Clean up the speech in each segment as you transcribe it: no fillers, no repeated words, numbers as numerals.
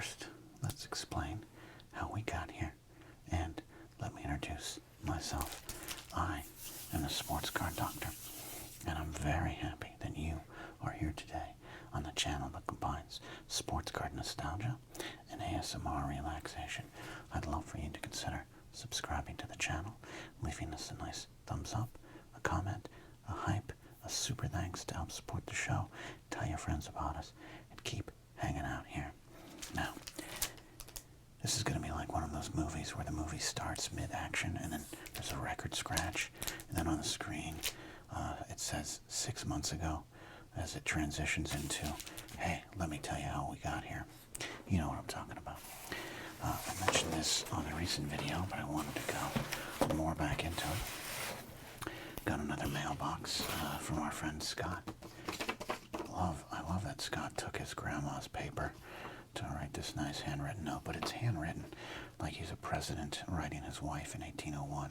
first, let's explain how we got here, and let me introduce myself. I am a sports card doctor, and I'm very happy that you are here today on the channel that combines sports card nostalgia and ASMR relaxation. I'd love for you to consider subscribing to the channel, leaving us a nice thumbs up, a comment, a hype, a super thanks to help support the show. Tell your friends about us, and keep hanging out here. Now, this is going to be like one of those movies where the movie starts mid-action and then there's a record scratch, and then on the screen it says 6 months ago as it transitions into, hey, let me tell you how we got here. You know what I'm talking about. I mentioned this on a recent video, but I wanted to go more back into it. Got another mailbox from our friend Scott. I love that Scott took his grandma's paper to write this nice handwritten note, but it's handwritten like he's a president writing his wife in 1801.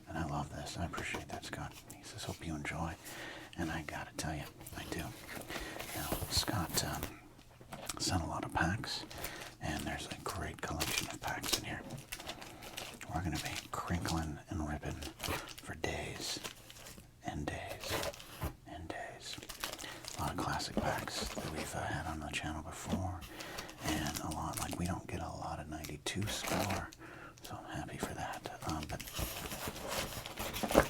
And I love this. I appreciate that, Scott. He says, hope you enjoy. And I gotta tell you, I do. Now, Scott sent a lot of packs, and there's a great collection of packs in here. We're gonna be crinkling and ripping for days and days and days. A lot of classic packs that we've had on the channel before, and a lot, like, we don't get a lot of 92 score, so I'm happy for that. But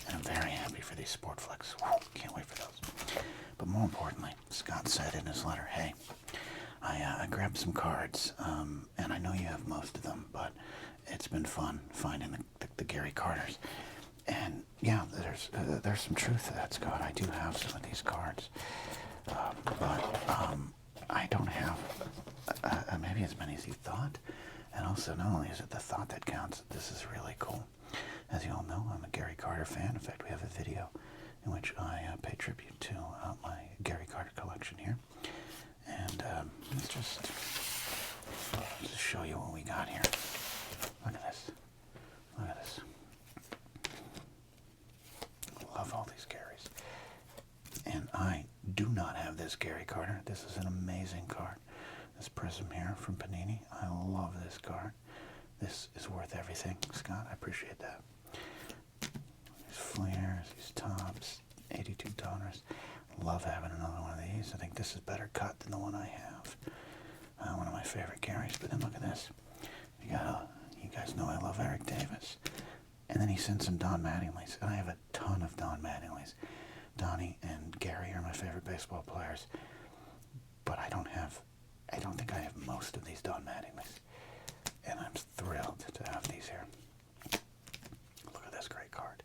I'm very happy for these Sport Flicks. Woo, can't wait for those. But more importantly, Scott said in his letter, hey, I grabbed some cards, and I know you have most of them, but it's been fun finding the Gary Carters. And yeah, there's some truth to that, Scott. I do have some of these cards, but I don't have maybe as many as you thought. And also, not only is it the thought that counts, this is really cool. As you all know, I'm a Gary Carter fan. In fact, we have a video in which I pay tribute to my Gary Carter collection here. And let's just show you what we got here. Look at this. Look at this. Love all these Garys. And I do not have this Gary Carter. This is an amazing card. This prism here from Panini. I love this card. This is worth everything, Scott. I appreciate that. These flares, these tops, 82 donors. Love having another one of these. I think this is better cut than the one I have. One of my favorite Garys. But then look at this. You guys know I love Eric Davis. And then he sent some Don Mattingly's. And I have a ton of Don Mattingly's. Donnie and Gary are my favorite baseball players. But I don't think I have most of these Don Mattingly's. And I'm thrilled to have these here. Look at this great card.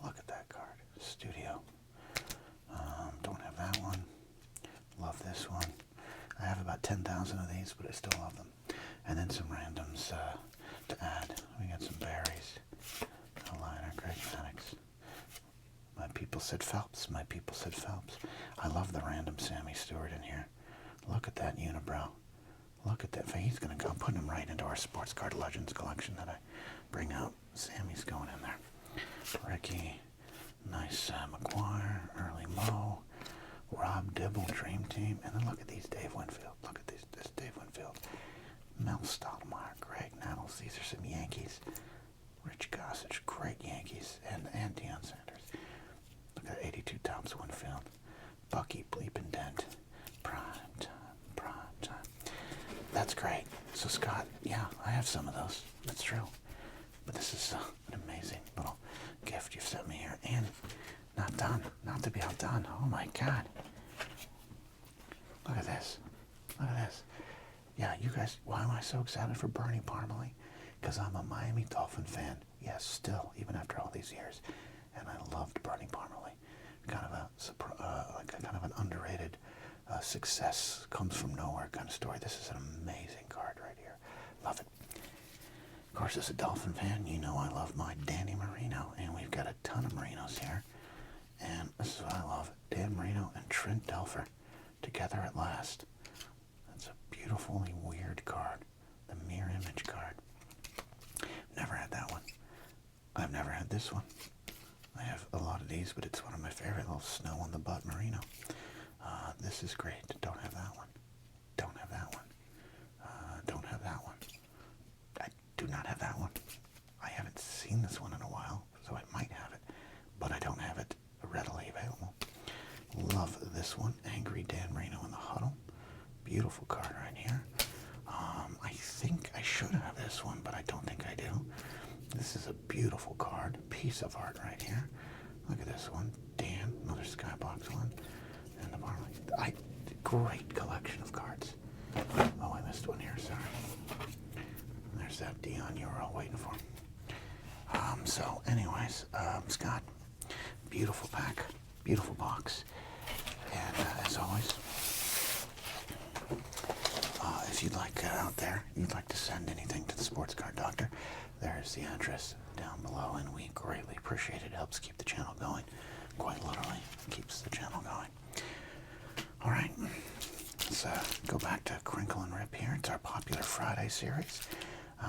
Look at that card. Studio. Don't have that one. Love this one. I have about 10,000 of these, but I still love them. And then some randoms to add. We got some berries. A liner, Greg Maddox. My people said Phelps. My people said Phelps. I love the random Sammy Stewart in here. Look at that unibrow. Look at that. He's going to go. I'm putting him right into our Sports Card Legends collection that I bring out. Sammy's going in there. Ricky. Nice McGuire. Early Mo. Rob Dibble, Dream Team. And then look at these Dave Winfield. Look at this Dave Winfield. Mel Stottlemyre. Greg Nettles. These are some Yankees. Rich Gossage. Great Yankees. And Deion Sanders. Look at 82 Topps Winfield. Bucky Bleepin' Dent. Prime time. That's great. So Scott, yeah, I have some of those. That's true. But this is an amazing little gift you've sent me here. And not done. Not to be outdone. Oh my God. Look at this. Look at this. Yeah, you guys, why am I so excited for Bernie Parmalee? Because I'm a Miami Dolphin fan. Yes, still, even after all these years. And I loved Bernie Parmalee. Kind of an underrated success comes from nowhere kind of story. This is an amazing card right here. Love it. Of course, as a Dolphin fan, you know I love my Danny Marino, and we've got a ton of Marinos here. And this is what I love. Dan Marino and Trent Dilfer together at last. That's a beautifully weird card. The mirror image card. Never had that one. I've never had this one. I have a lot of these, but it's one of my favorite, little snow on the butt Marino. This is great. Don't have that one. Don't have that one. Don't beautiful card right here. I think I should have this one, but I don't think I do. This is a beautiful card, piece of art right here. Look at this one, Dan, another Skybox one, and the Barley. Great collection of cards. Oh, I missed one here, sorry. There's that Dion you were all waiting for. So anyways, Scott, beautiful pack, beautiful box. And as always, if you'd like out there, you'd like to send anything to the Sports Card Doctor, there's the address down below, and we greatly appreciate it. It helps keep the channel going. Quite literally, it keeps the channel going. All right, let's go back to Crinkle and Rip here. It's our popular Friday series.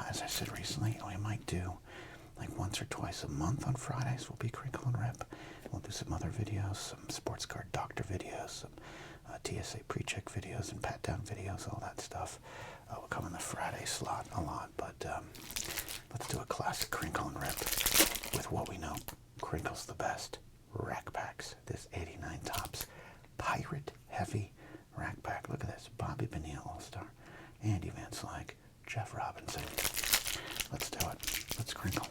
As I said recently, we might do like once or twice a month on Fridays will be Crinkle and Rip. We'll do some other videos, some Sports Card Doctor videos, some TSA pre-check videos and pat-down videos, all that stuff. Will come in the Friday slot a lot, but let's do a classic Crinkle and Rip with what we know. Crinkle's the best. Rack packs. This 89 Topps Pirate Heavy rack pack. Look at this. Bobby Bonilla All-Star. Andy Van Slyke. Jeff Robinson. Let's do it. Let's crinkle.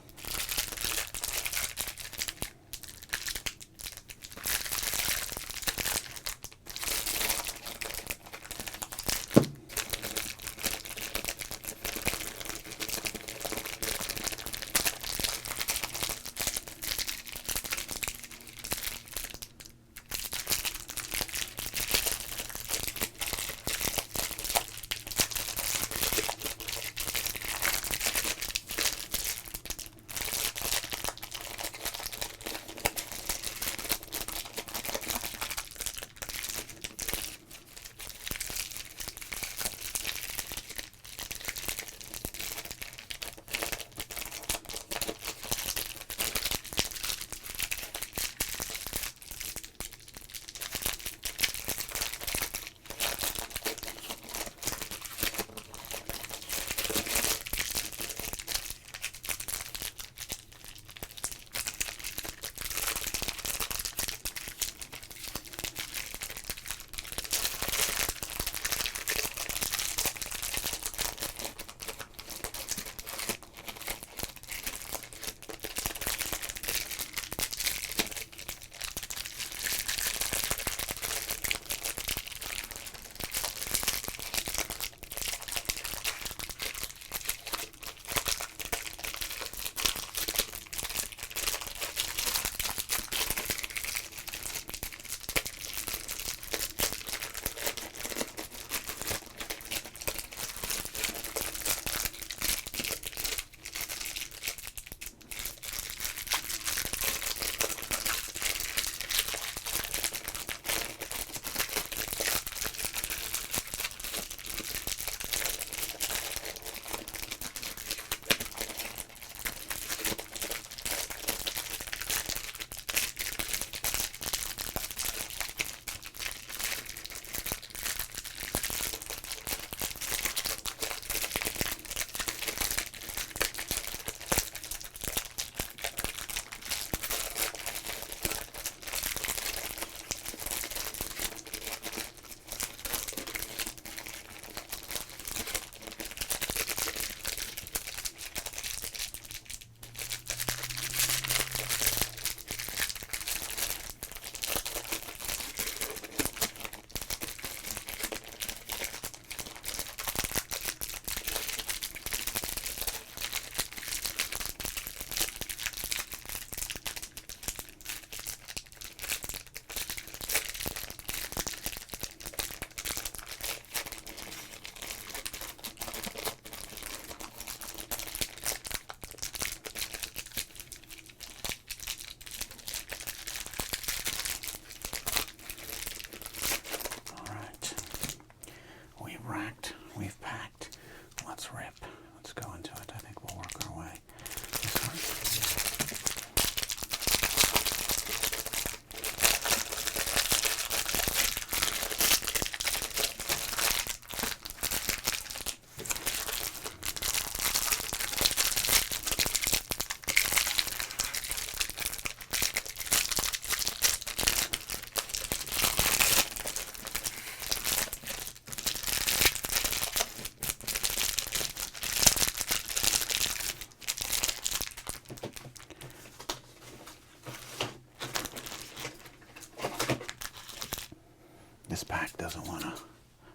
This pack doesn't want to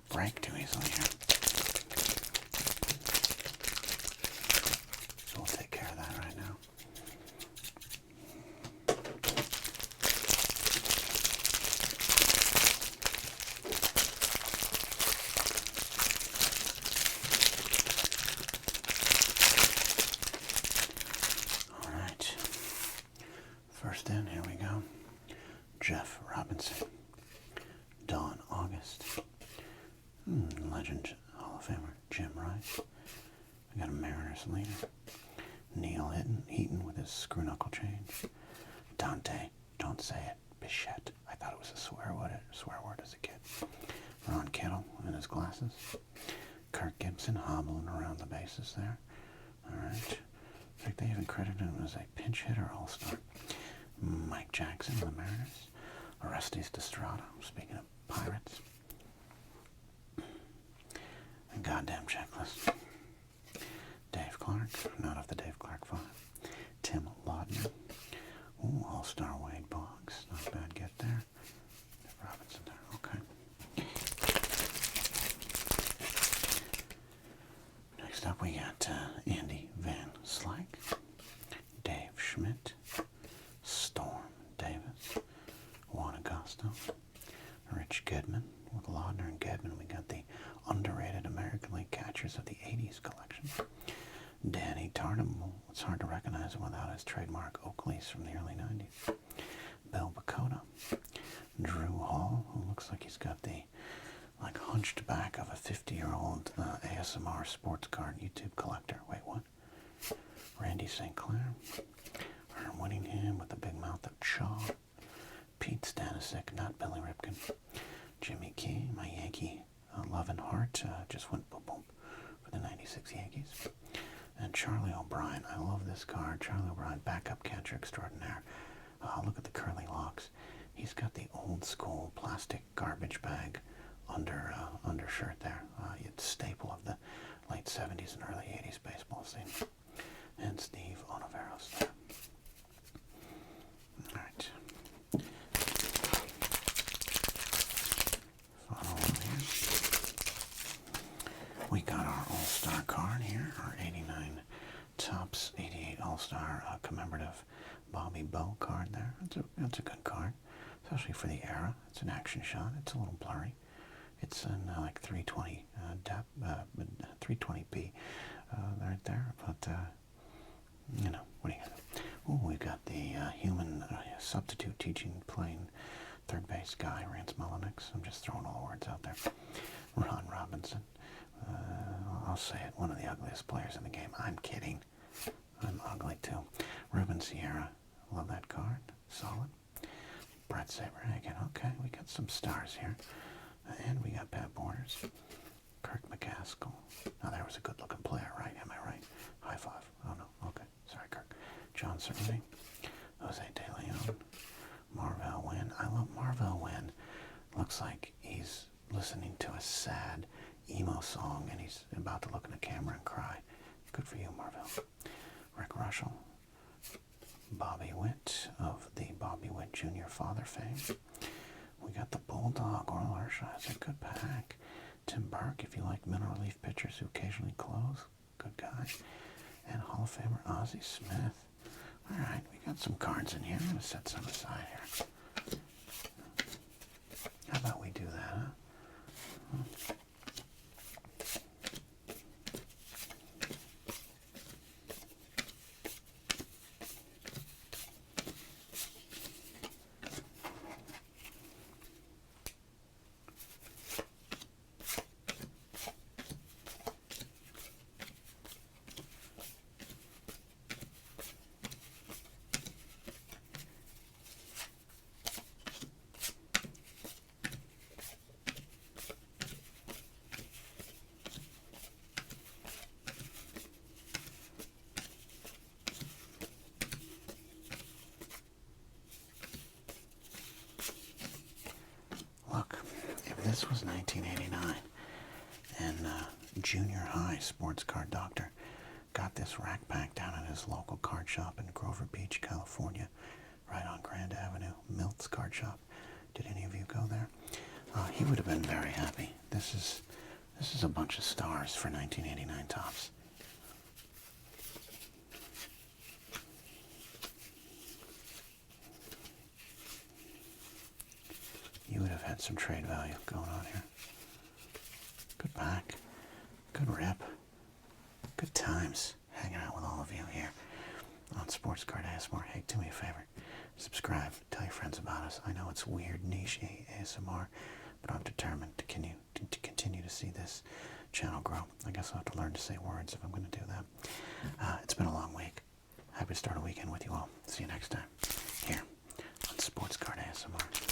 break too easily here. So we'll take care of that right now. All right. First in, here we go. Jeff Robinson. Dawn August. Legend Hall of Famer Jim Rice. We got a Mariners leader. Neil Heaton with his screw knuckle change. Dante, don't say it, Bichette. I thought it was a swear word as a kid. Ron Kittle and his glasses. Kirk Gibson hobbling around the bases there. Alright. I think they even credited him as a pinch hitter all-star. Mike Jackson of the Mariners. Orestes Destrada, speaking of Pirates. A goddamn checklist. Dave Clark, not of the Dave Clark 5. Tim Laudner. Ooh, All-Star Wade Boggs. Not a bad get there. Robinson there, okay. Next up we got Andy Van Slyke. Dave Schmidt. Storm Davis. Juan Agosto. Rich Goodman. With Laudner and Goodman, we got the underrated American League catchers of the 80s collection. Danny Tarnum, it's hard to recognize him without his trademark Oakleys from the early 90s. Bill Bacota. Drew Hall, who looks like he's got the hunched back of a 50-year-old ASMR sports card YouTube collector. Wait, what? Randy St. Clair. Herm Winningham with the big mouth of Chaw. Pete Stanisic, not Billy Ripken. Jimmy Key, my Yankee love and heart, just went boom boom for the 96 Yankees. And Charlie O'Brien, I love this card. Charlie O'Brien, backup catcher extraordinaire. Look at the curly locks. He's got the old school plastic garbage bag undershirt there. It's a staple of the late 70s and early 80s baseball scene. And Steve Onoveros there. All right. We got our All-Star card here, our 89 Topps 88 All-Star commemorative Bobby Bow card there. That's a good card, especially for the era. It's an action shot. It's a little blurry. It's in like 320 depth, 320p right there. But you know, what do you got? Oh, we've got the human substitute teaching playing third base guy, Rance Mulliniks. I'm just throwing all the words out there. Ron Robinson. I'll say it, one of the ugliest players in the game. I'm kidding. I'm ugly too. Ruben Sierra. Love that card. Solid. Brett Saberhagen. Okay, we got some stars here. And we got Pat Borders. Kirk McCaskill. Now there was a good looking player, right? Am I right? High five. Oh no. Okay. Sorry, Kirk. John Cerruti. Jose De Leon. Marvell Wynn. I love Marvell Wynn. Looks like he's listening to a sad emo song and he's about to look in the camera and cry. Good for you, Marvell. Rick Russell. Bobby Witt of the Bobby Witt Jr. father fame. We got the Bulldog, Oral Hershiser. Good pack. Tim Burke, if you like mineral relief pitchers who occasionally close. Good guy. And Hall of Famer Ozzie Smith. Alright, we got some cards in here. I'm going to set some aside here. How about we do that, huh? This was 1989, and junior high sports card doctor got this rack pack down at his local card shop in Grover Beach, California, right on Grand Avenue, Milt's card shop. Did any of you go there? He would have been very happy. This is a bunch of stars for 1989 tops. You would have had some trade value going on here. Good back, good rip, good times hanging out with all of you here on Sports Card ASMR. Hey, do me a favor, subscribe, tell your friends about us. I know it's weird, niche ASMR, but I'm determined to continue to see this channel grow. I guess I'll have to learn to say words if I'm going to do that. It's been a long week. Happy to start a weekend with you all. See you next time here on Sports Card ASMR.